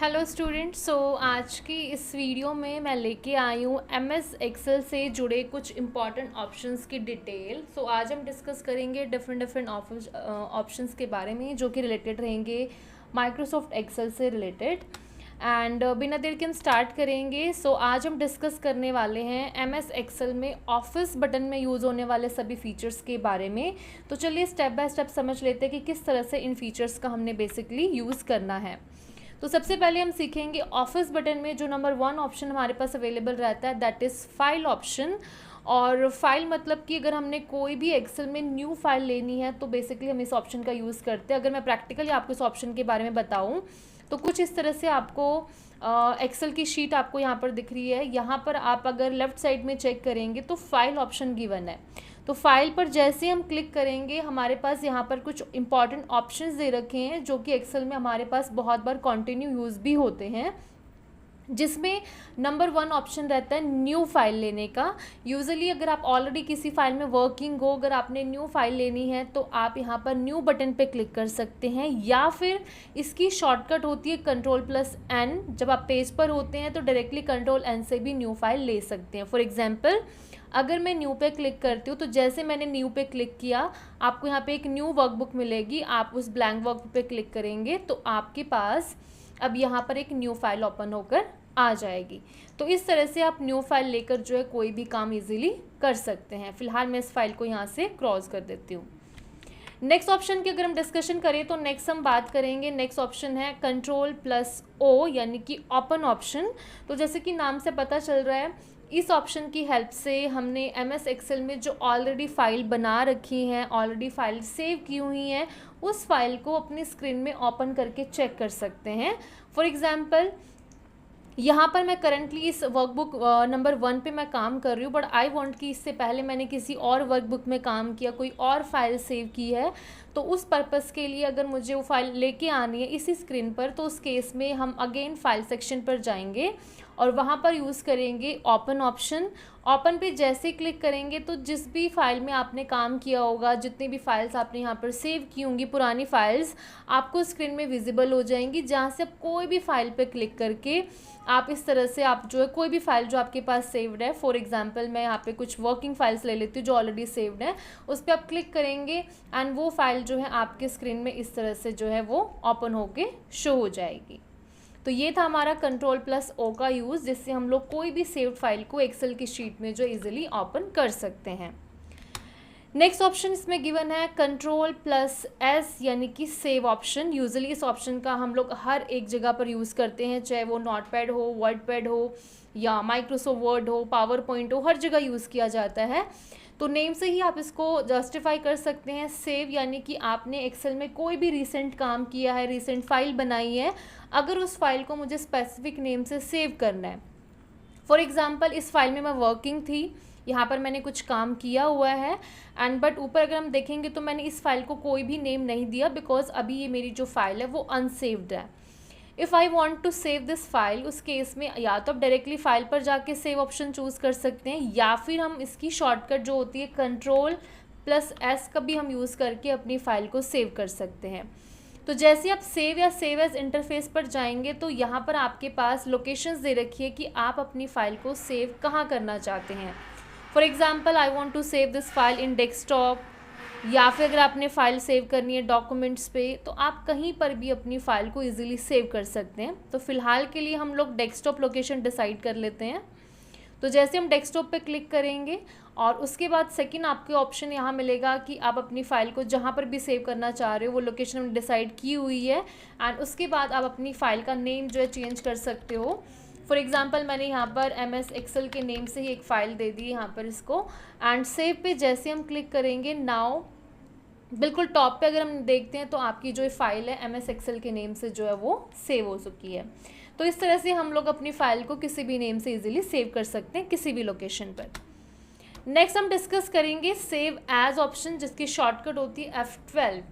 Hello students. आज की इस वीडियो में मैं लेके आई हूँ एमएस एक्सेल से जुड़े कुछ इम्पॉर्टेंट ऑप्शंस की डिटेल। आज हम डिस्कस करेंगे डिफरेंट ऑप्शंस के बारे में जो कि रिलेटेड रहेंगे माइक्रोसॉफ्ट एक्सेल से रिलेटेड। एंड बिना देर के हम स्टार्ट करेंगे। आज हम डिस्कस करने वाले हैं एमएस एक्सेल में ऑफिस बटन में यूज़ होने वाले सभी फीचर्स के बारे में। तो चलिए स्टेप बाय स्टेप समझ लेते हैं कि किस तरह से इन फीचर्स का हमने बेसिकली यूज़ करना है। तो सबसे पहले हम सीखेंगे ऑफिस बटन में जो नंबर 1 ऑप्शन हमारे पास अवेलेबल रहता है, दैट इज़ फाइल ऑप्शन। और फाइल मतलब कि अगर हमने कोई भी एक्सेल में न्यू फाइल लेनी है तो बेसिकली हम इस ऑप्शन का यूज़ करते हैं। अगर मैं प्रैक्टिकली आपको इस ऑप्शन के बारे में बताऊं तो कुछ इस तरह से आपको एक्सेल की शीट आपको यहाँ पर दिख रही है। यहाँ पर आप अगर लेफ़्ट साइड में चेक करेंगे तो फाइल ऑप्शन गिवन है। तो फाइल पर जैसे हम क्लिक करेंगे हमारे पास यहाँ पर कुछ इंपॉर्टेंट ऑप्शंस दे रखे हैं जो कि एक्सेल में हमारे पास बहुत बार कंटिन्यू यूज़ भी होते हैं, जिसमें नंबर 1 ऑप्शन रहता है न्यू फाइल लेने का। यूजुअली अगर आप ऑलरेडी किसी फाइल में वर्किंग हो, अगर आपने न्यू फाइल लेनी है तो आप यहाँ पर न्यू बटन पे क्लिक कर सकते हैं, या फिर इसकी शॉर्टकट होती है Ctrl+N। जब आप पेज पर होते हैं तो डायरेक्टली Ctrl+N से भी न्यू फाइल ले सकते हैं। फॉर एग्जाम्पल अगर मैं न्यू पे क्लिक करती हूँ तो जैसे मैंने न्यू पे क्लिक किया आपको यहाँ पे एक न्यू वर्कबुक मिलेगी। आप उस ब्लैंक वर्कबुक पे क्लिक करेंगे तो आपके पास अब यहाँ पर एक न्यू फाइल ओपन होकर आ जाएगी। तो इस तरह से आप न्यू फाइल लेकर जो है कोई भी काम इजीली कर सकते हैं। फिलहाल मैं इस फाइल को यहाँ से क्रॉस कर देती हूँ। नेक्स्ट ऑप्शन की अगर हम डिस्कशन करें तो नेक्स्ट हम बात करेंगे, नेक्स्ट ऑप्शन है Ctrl+O यानी कि ओपन ऑप्शन। तो जैसे कि नाम से पता चल रहा है इस ऑप्शन की हेल्प से हमने एमएस एक्सेल में जो ऑलरेडी फाइल बना रखी हैं, ऑलरेडी फाइल सेव की हुई हैं, उस फाइल को अपनी स्क्रीन में ओपन करके चेक कर सकते हैं। फॉर एग्जांपल यहाँ पर मैं करंटली इस वर्कबुक नंबर 1 पे मैं काम कर रही हूँ, बट आई वांट कि इससे पहले मैंने किसी और वर्कबुक में काम किया, कोई और फाइल सेव की है, तो उस पर्पस के लिए अगर मुझे वो फाइल लेके आनी है इसी स्क्रीन पर तो उस केस में हम अगेन फाइल सेक्शन पर जाएंगे और वहाँ पर यूज़ करेंगे ओपन ऑप्शन। ओपन पे जैसे क्लिक करेंगे तो जिस भी फाइल में आपने काम किया होगा, जितनी भी फाइल्स आपने यहाँ पर सेव की होंगी पुरानी फाइल्स, आपको स्क्रीन में विजिबल हो जाएंगी, जहाँ से आप कोई भी फाइल पे क्लिक करके आप इस तरह से आप जो है कोई भी फाइल जो आपके पास सेव्ड है, फॉर एग्जांपल मैं यहाँ पे कुछ वर्किंग फाइल्स ले लेती हूँ जो ऑलरेडी सेव्ड है, उस पर आप क्लिक करेंगे एंड वो फाइल जो है आपके स्क्रीन में इस तरह से जो है वो ओपन होके शो हो जाएगी। तो ये था हमारा Ctrl+O का यूज़, जिससे हम लोग कोई भी सेव्ड फाइल को एक्सेल की शीट में जो इजीली ओपन कर सकते हैं। नेक्स्ट ऑप्शन इसमें गिवन है Ctrl+S यानी कि सेव ऑप्शन। यूजुअली इस ऑप्शन का हम लोग हर एक जगह पर यूज़ करते हैं, चाहे वो नोटपैड हो, वर्डपैड हो या माइक्रोसॉफ्ट वर्ड हो, पावर पॉइंट हो, हर जगह यूज़ किया जाता है। तो नेम से ही आप इसको जस्टिफाई कर सकते हैं। सेव यानी कि आपने एक्सेल में कोई भी रिसेंट काम किया है, रिसेंट फाइल बनाई है, अगर उस फाइल को मुझे स्पेसिफिक नेम से सेव करना है। फॉर एग्जांपल इस फाइल में मैं वर्किंग थी, यहाँ पर मैंने कुछ काम किया हुआ है एंड बट ऊपर अगर हम देखेंगे तो मैंने इस फाइल को कोई भी नेम नहीं दिया बिकॉज अभी ये मेरी जो फाइल है वो अनसेव्ड है। If I want to save this file, उस केस में या तो आप डायरेक्टली फाइल पर जाके सेव ऑप्शन चूज़ कर सकते हैं, या फिर हम इसकी शॉर्टकट जो होती है Ctrl+S का भी हम यूज़ करके अपनी फ़ाइल को सेव कर सकते हैं। तो जैसे आप सेव या सेव एज इंटरफेस पर जाएंगे तो यहाँ पर आपके पास लोकेशंस दे रखी है कि आप अपनी फ़ाइल को सेव कहाँ करना चाहते हैं। For example I want to save this file in desktop, या फिर अगर आपने फ़ाइल सेव करनी है डॉक्यूमेंट्स पे तो आप कहीं पर भी अपनी फ़ाइल को इजीली सेव कर सकते हैं। तो फ़िलहाल के लिए हम लोग डेस्कटॉप लोकेशन डिसाइड कर लेते हैं। तो जैसे हम डेस्कटॉप पे क्लिक करेंगे और उसके बाद सेकंड आपके ऑप्शन यहाँ मिलेगा कि आप अपनी फ़ाइल को जहाँ पर भी सेव करना चाह रहे हो वो लोकेशन हमने डिसाइड की हुई है एंड उसके बाद आप अपनी फ़ाइल का नेम जो है चेंज कर सकते हो। फॉर एग्जांपल मैंने यहाँ पर एमएस एक्सेल के नेम से ही एक फ़ाइल दे दी यहाँ पर इसको, एंड सेव पे जैसे हम क्लिक करेंगे नाउ बिल्कुल टॉप पे अगर हम देखते हैं तो आपकी जो फाइल है एमएस एक्सेल के नेम से जो है वो सेव हो चुकी है। तो इस तरह से हम लोग अपनी फ़ाइल को किसी भी नेम से इजीली सेव कर सकते हैं किसी भी लोकेशन पर। नेक्स्ट हम डिस्कस करेंगे सेव एज ऑप्शन, जिसकी शॉर्टकट होती है F12।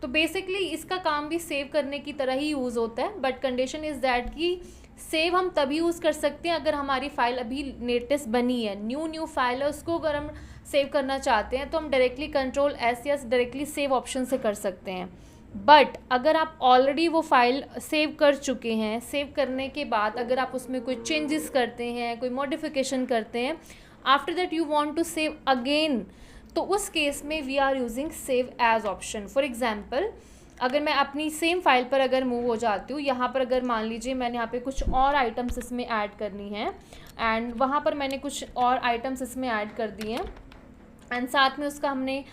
तो बेसिकली इसका काम भी सेव करने की तरह ही यूज़ होता है, बट कंडीशन इज़ दैट कि सेव हम तभी यूज़ कर सकते हैं अगर हमारी फ़ाइल अभी लेटेस्ट बनी है, न्यू फाइल है, उसको अगर हम सेव करना चाहते हैं तो हम डायरेक्टली Ctrl+S या डायरेक्टली सेव ऑप्शन से कर सकते हैं। बट अगर आप ऑलरेडी वो फाइल सेव कर चुके हैं, सेव करने के बाद अगर आप उसमें कोई चेंजेस करते हैं, कोई मॉडिफिकेशन करते हैं, after that you want to save again, तो उस केस में we are using save as option. For example, अगर मैं अपनी सेम फाइल पर अगर मूव हो जाती हूँ, यहाँ पर अगर मान लीजिए मैंने यहाँ पे कुछ और आइटम्स इसमें ऐड करनी है एंड वहाँ पर मैंने कुछ और आइटम्स इसमें ऐड कर दिए हैं एंड साथ में उसका हमने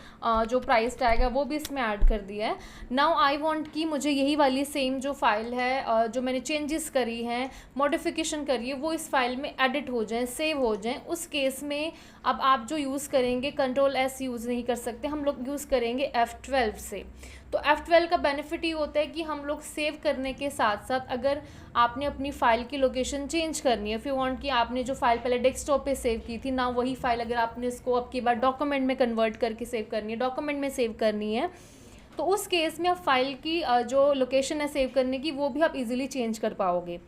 जो प्राइस टैग है वो भी इसमें ऐड कर दिया है। नाउ आई वांट कि मुझे यही वाली सेम जो फाइल है, जो मैंने चेंजेस करी हैं, मॉडिफिकेशन करी है, वो इस फाइल में एडिट हो जाएं, सेव हो जाएं। उस केस में अब आप जो यूज़ करेंगे, Ctrl+S यूज़ नहीं कर सकते, हम लोग यूज़ करेंगे F12 से। तो F12 का बेनिफिट ये होता है कि हम लोग सेव करने के साथ साथ अगर आपने अपनी फ़ाइल की लोकेशन चेंज करनी है, इफ़ यू वांट कि आपने जो फाइल पहले डेस्कटॉप पे सेव की थी ना, वही फाइल अगर आपने इसको अब की बार डॉक्यूमेंट में कन्वर्ट करके सेव करनी है, डॉक्यूमेंट में सेव करनी है, तो उस केस में आप फाइल की जो लोकेशन है सेव करने की, वो भी आप इजीली चेंज कर पाओगे।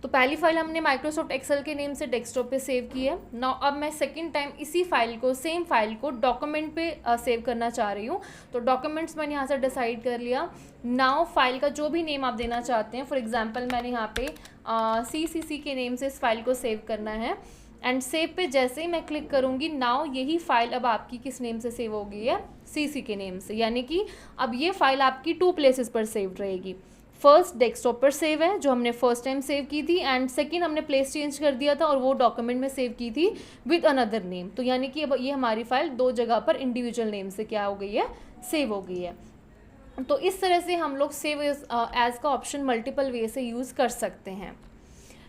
तो पहली फाइल हमने माइक्रोसॉफ्ट एक्सेल के नेम से डेस्कटॉप पे सेव की है। नाउ अब मैं सेकंड टाइम इसी फाइल को, सेम फाइल को डॉक्यूमेंट पे सेव करना चाह रही हूँ। तो डॉक्यूमेंट्स मैंने यहाँ से डिसाइड कर लिया। नाउ फाइल का जो भी नेम आप देना चाहते हैं, फॉर एग्जांपल मैंने यहाँ पे CCC के नेम से इस फाइल को सेव करना है एंड सेव पे जैसे ही मैं क्लिक करूँगी, नाउ यही फाइल अब आपकी किस नेम से सेव हो गई है, CC के नेम से, यानी कि अब ये फाइल आपकी 2 प्लेसेस पर सेव रहेगी। फर्स्ट डेस्कटॉप पर सेव है जो हमने फर्स्ट टाइम सेव की थी एंड सेकंड हमने प्लेस चेंज कर दिया था और वो डॉक्यूमेंट में सेव की थी विद अनदर नेम। तो यानी कि अब ये हमारी फाइल 2 जगह पर इंडिविजुअल नेम से क्या हो गई है, सेव हो गई है। तो इस तरह से हम लोग सेव एज का ऑप्शन मल्टीपल वे से यूज़ कर सकते हैं।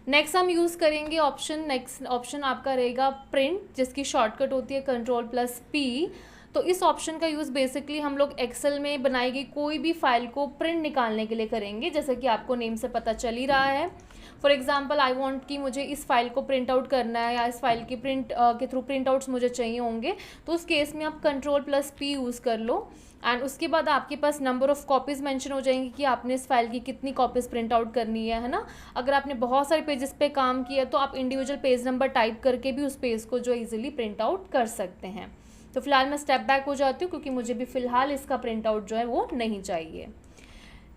नेक्स्ट हम यूज़ करेंगे ऑप्शन, नेक्स्ट ऑप्शन आपका रहेगा प्रिंट, जिसकी शॉर्टकट होती है Ctrl+P। तो इस ऑप्शन का यूज़ बेसिकली हम लोग एक्सेल में बनाई गई कोई भी फाइल को प्रिंट निकालने के लिए करेंगे, जैसे कि आपको नेम से पता चल ही रहा है। फॉर एग्जांपल, आई वांट कि मुझे इस फाइल को प्रिंट आउट करना है या इस फाइल की प्रिंट के थ्रू प्रिंट आउट्स मुझे चाहिए होंगे, तो उस केस में आप Ctrl+P यूज़ कर लो एंड उसके बाद आपके पास नंबर ऑफ़ कॉपीज़ मेंशन हो जाएंगी कि आपने इस फाइल की कितनी कॉपीज़ प्रिंट आउट करनी है ना। अगर आपने बहुत सारे पेजेस पे काम किया तो आप इंडिविजुअल पेज नंबर टाइप करके भी उस पेज को जो ईजिली प्रिंट आउट कर सकते हैं। तो फिलहाल मैं स्टेप बैक हो जाती हूँ क्योंकि मुझे भी फ़िलहाल इसका प्रिंट आउट जो है वो नहीं चाहिए।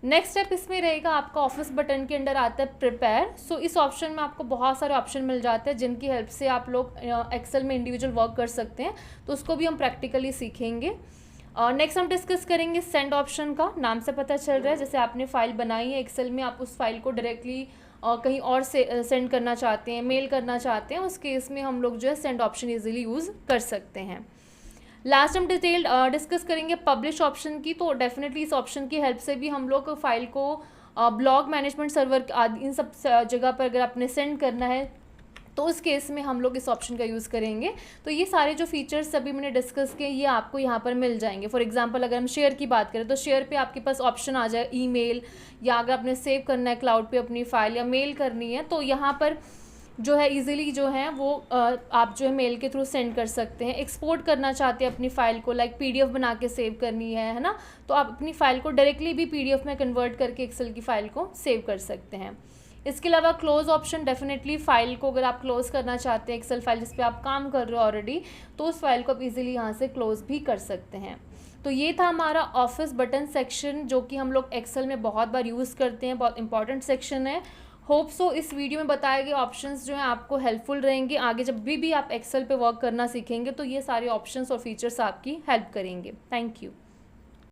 नेक्स्ट स्टेप इसमें रहेगा आपका ऑफिस बटन के अंदर आता है प्रिपेयर। सो इस ऑप्शन में आपको बहुत सारे ऑप्शन मिल जाते हैं जिनकी हेल्प से आप लोग एक्सेल में इंडिविजुअल वर्क कर सकते हैं, तो उसको भी हम प्रैक्टिकली सीखेंगे। नेक्स्ट हम डिस्कस करेंगे सेंड ऑप्शन का। नाम से पता चल रहा है जैसे आपने फाइल बनाई है एक्सेल में, आप उस फाइल को डायरेक्टली कहीं और से सेंड करना चाहते हैं, मेल करना चाहते हैं, उस केस में हम लोग जो है सेंड ऑप्शन ईजिली यूज़ कर सकते हैं। लास्ट हम डिटेल डिस्कस करेंगे पब्लिश ऑप्शन की। तो डेफिनेटली इस ऑप्शन की हेल्प से भी हम लोग फाइल को ब्लॉग मैनेजमेंट सर्वर आदि इन सब जगह पर अगर आपने सेंड करना है तो उस केस में हम लोग इस ऑप्शन का यूज़ करेंगे। तो ये सारे जो फीचर्स सभी मैंने डिस्कस किए ये आपको यहाँ पर मिल जाएंगे। फॉर एग्जांपल अगर हम शेयर की बात करें तो शेयर पे आपके पास ऑप्शन आ जाए ईमेल, या अगर आपने सेव करना है क्लाउड पे अपनी फ़ाइल या मेल करनी है तो यहाँ पर जो है इजीली जो है वो आप जो है मेल के थ्रू सेंड कर सकते हैं। एक्सपोर्ट करना चाहते हैं अपनी फ़ाइल को, लाइक PDF बना के सेव करनी है ना, तो आप अपनी फ़ाइल को डायरेक्टली भी PDF में कन्वर्ट करके एक्सेल की फ़ाइल को सेव कर सकते हैं। इसके अलावा क्लोज़ ऑप्शन, डेफिनेटली फ़ाइल को अगर आप क्लोज़ करना चाहते हैं, एक्सेल फाइल जिस पे आप काम कर रहे हो ऑलरेडी, तो उस फाइल को आप इजीली यहाँ से क्लोज़ भी कर सकते हैं। तो ये था हमारा ऑफिस बटन सेक्शन जो कि हम लोग एक्सेल में बहुत बार यूज़ करते हैं, बहुत इंपॉर्टेंट सेक्शन है। होप सो इस वीडियो में बताए गए ऑप्शंस जो हैं आपको हेल्पफुल रहेंगे। आगे जब भी आप एक्सेल पे वर्क करना सीखेंगे तो ये सारे ऑप्शंस और फीचर्स आपकी हेल्प करेंगे। Thank you.